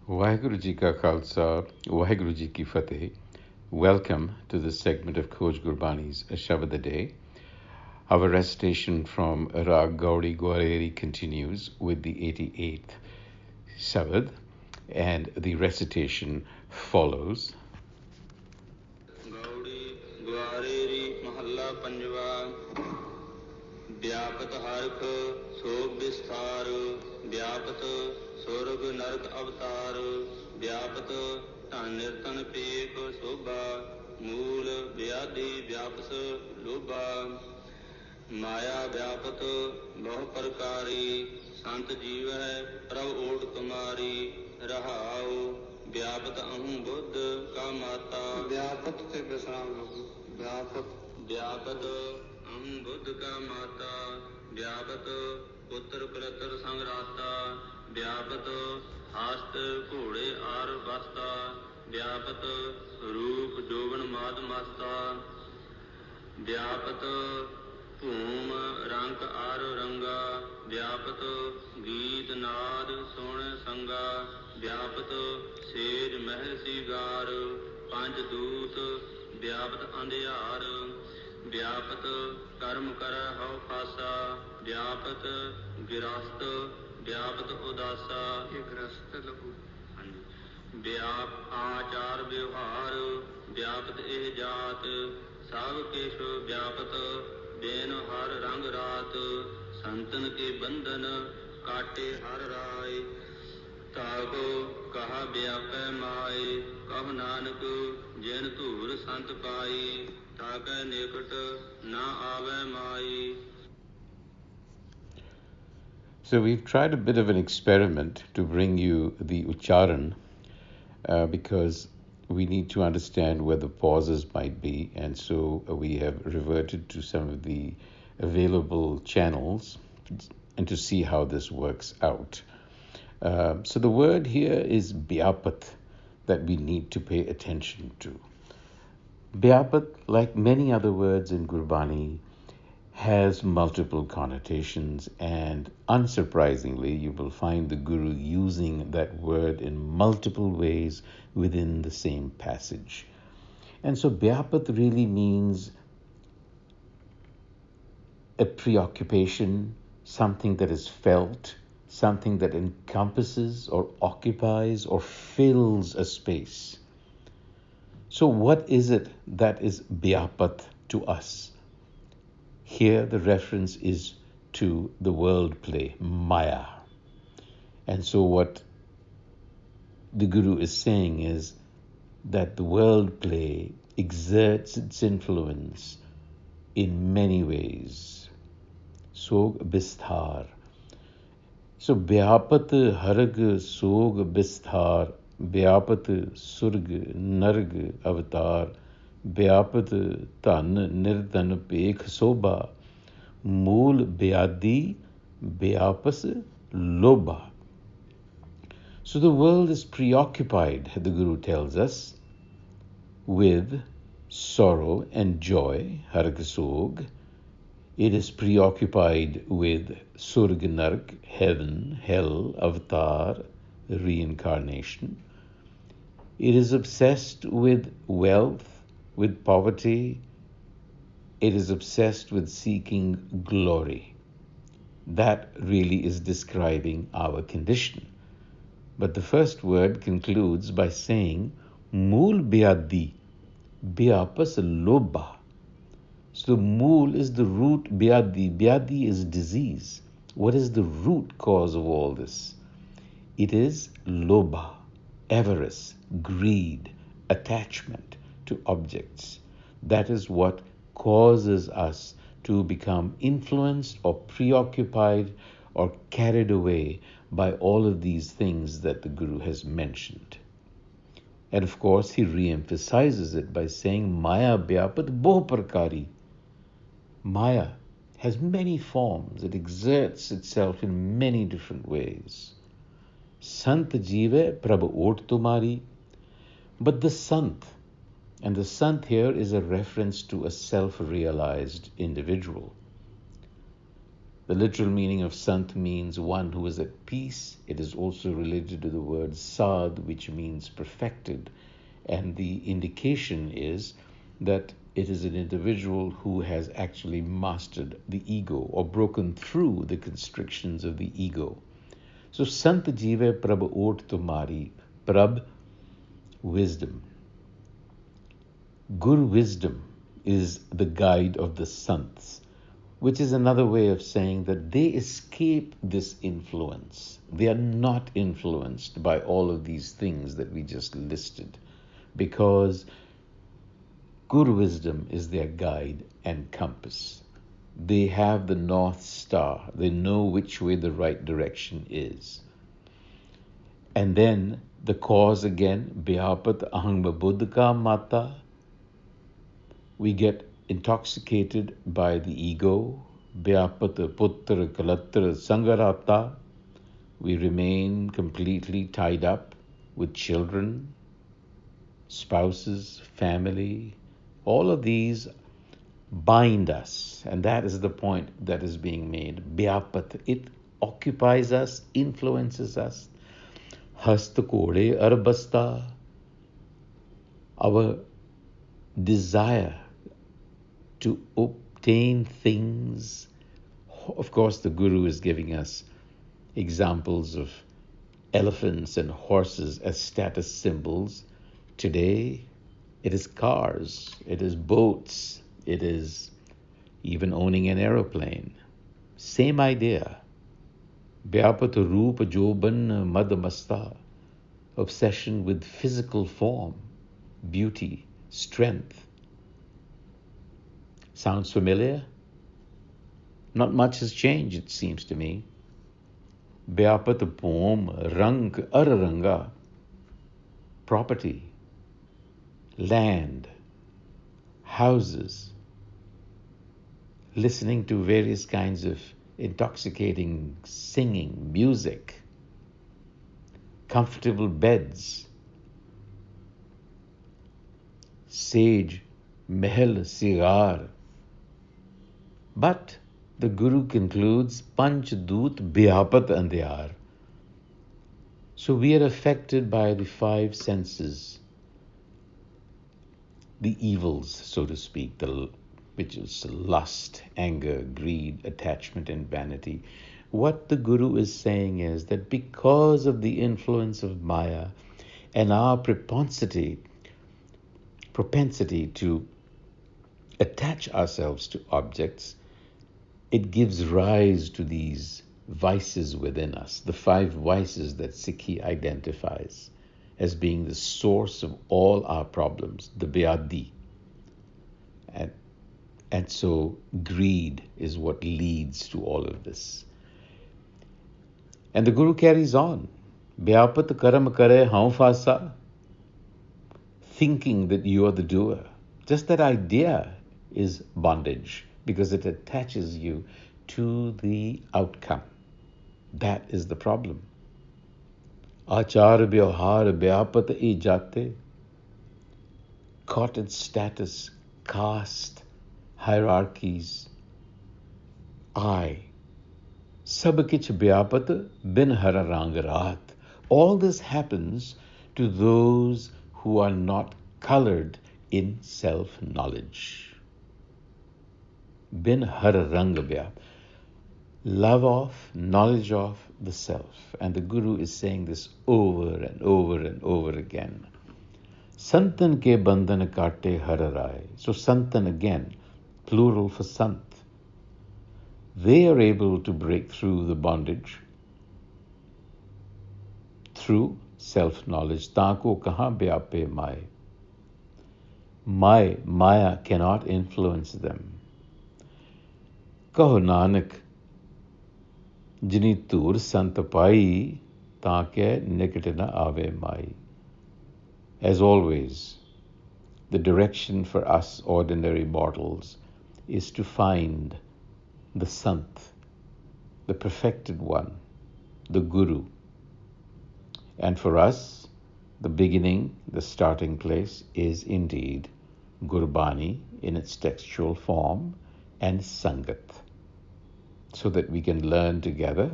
Waheguru Ji Ka Khalsa, Waheguru Ji Ki Fateh. Welcome to this segment of Coach Gurbani's a-sabad-a-day. Our recitation from Rag Gaudi Gwareri continues with the 88th Sabad, and the recitation follows. Gaudi Gwareri Mahalla Panjwa Biapat Harakh Sog Bisthar Biapat Sorg Narak Avatar Biapat Tan Nirtan Pek Sobha Mool Vyadi Vyapas Lobha Maya Vyapat Bahh Parkari Sant Jeev Hai Prabh Ot Tumari Rahao Biapat Ahum Buddh Ka Mata Biapat te Visram Biapat Ahum Buddh Ka Mata Biapat Putter Pratar Sangrata Biapat Hast Ghode Ar Basta Biapat Roop Jovan Mad Masta Biapat Bhum Rank Ar Ranga Biapat Geet Naad Sone Sanga Biapat Sej Meher Sigar Panch Doot Biapat Andiyar Biapat Karm Kara Hau Khasa Biapat Girast Biapat Udasa Girast Lahu ਬਿਆਪ ਆਚਾਰ ਵਿਵਹਾਰ ਵਿਆਪਤ ਇਹ ਜਾਤ ਸਭ ਕਿਛ ਵਿਆਪਤ ਬੇਨ ਹਰ ਰੰਗ ਰਾਤ ਸੰਤਨ ਕੇ ਬੰਧਨ ਕਾਟੇ ਹਰ ਰਾਏ ਤਾਕੋ ਕਹਾ ਵਿਆਪੈ ਮਾਏ ਕਹ ਨਾਨਕ ਜਿਨ ਧੂਰ ਸੰਤ ਪਾਈ ਤਾਕੈ ਨਿਕਟ ਨਾ ਆਵੈ ਮਾਈ. So we've tried a bit of an experiment to bring you the ucharan because we need to understand where the pauses might be, and so we have reverted to some of the available channels and to see how this works out. So the word here is biapat that we need to pay attention to. Biapat, like many other words in Gurbani, has multiple connotations, and unsurprisingly, you will find the Guru using that word in multiple ways within the same passage. And so Biapat really means a preoccupation, something that is felt, something that encompasses or occupies or fills a space. So what is it that is Biapat to us? Here the reference is to the world play, Maya. And so what the Guru is saying is that the world play exerts its influence in many ways. Sog Bisthar. So Biapat Harakh Sog Bisthar, Biapat Surg Narg Avatar, Biapat Tan Nirtan Pek Sobha, Mool Byadi Biapas Lobha. So the world is preoccupied, the Guru tells us, with sorrow and joy, Harakh Sog. It is preoccupied with Surg Nark, heaven, hell, avatar, reincarnation. It is obsessed with wealth, with poverty. It is obsessed with seeking glory. That really is describing our condition. But the first word concludes by saying, Mool Byadi, Byapas Lobha. So Mool is the root, Byadi. Byadi is disease. What is the root cause of all this? It is Lobha, avarice, greed, attachment to objects. That is what causes us to become influenced or preoccupied or carried away by all of these things that the Guru has mentioned. And of course, he re-emphasizes it by saying, Maya Biapat Boh Parkari. Maya has many forms. It exerts itself in many different ways. Sant Jeev Prabh Ot Tumari. But the Sant, and the Sant here is a reference to a self-realized individual. The literal meaning of Sant means one who is at peace. It is also related to the word sad, which means perfected. And the indication is that it is an individual who has actually mastered the ego or broken through the constrictions of the ego. So Sant Jive Prab Ot Tumari, Prab, wisdom. Guru wisdom is the guide of the Sants, which is another way of saying that they escape this influence. They are not influenced by all of these things that we just listed, because Guru wisdom is their guide and compass. They have the North Star. They know which way the right direction is. And then the cause again, Biapat Harakh Mata. We get intoxicated by the ego. Biapat Putra Kalatra Sangarata. We remain completely tied up with children, spouses, family. All of these bind us, and that is the point that is being made. Biapat, it occupies us, influences us. Hasta kode arbasta, our desire to obtain things. Of course, the Guru is giving us examples of elephants and horses as status symbols. Today, it is cars, it is boats, it is even owning an aeroplane. Same idea. Biapat Roop Joban Madamasta, obsession with physical form, beauty, strength. Sounds familiar? Not much has changed, it seems to me. Biapat Pom Rang Araranga, property, land, houses, listening to various kinds of intoxicating singing, music, comfortable beds, sage, mehel, sigar. But the Guru concludes, Panch Doot Biapat Andhyar. So we are affected by the five senses, the evils, so to speak, which is lust, anger, greed, attachment, and vanity. What the Guru is saying is that because of the influence of Maya and our propensity to attach ourselves to objects, it gives rise to these vices within us, the five vices that Sikhi identifies as being the source of all our problems, the Vyadi. And so greed is what leads to all of this. And the Guru carries on. Biapat karam kare haun fasa. Thinking that you are the doer. Just that idea is bondage because it attaches you to the outcome. That is the problem. Achar vyavhar biapat e jate. Caught in status, caste, hierarchies. I. Sab kich biapat bin hararang raat. All this happens to those who are not colored in self-knowledge. Bin hararang biap. Love of, knowledge of the self. And the Guru is saying this over and over and over again. Santan ke bandhan kaate hararai. So Santan again, plural for Sant. They are able to break through the bondage through self-knowledge. Taako kaha byape mai. Maya cannot influence them. Kaho Nanak, jini tur sant pai, taake nikat na ave mai. As always, the direction for us ordinary mortals is to find the Sant, the perfected one, the Guru. And for us, the beginning, the starting place is indeed Gurbani in its textual form and Sangat. so that we can learn together,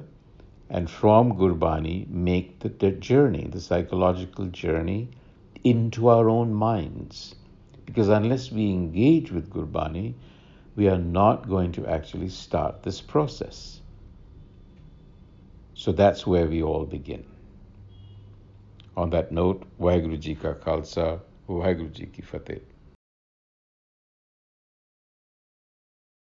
and from Gurbani make the journey, the psychological journey into our own minds. Because unless we engage with Gurbani, we are not going to actually start this process. So that's where we all begin. On that note, Waheguru Ji Ka Khalsa, Waheguru Ji Ki Fateh.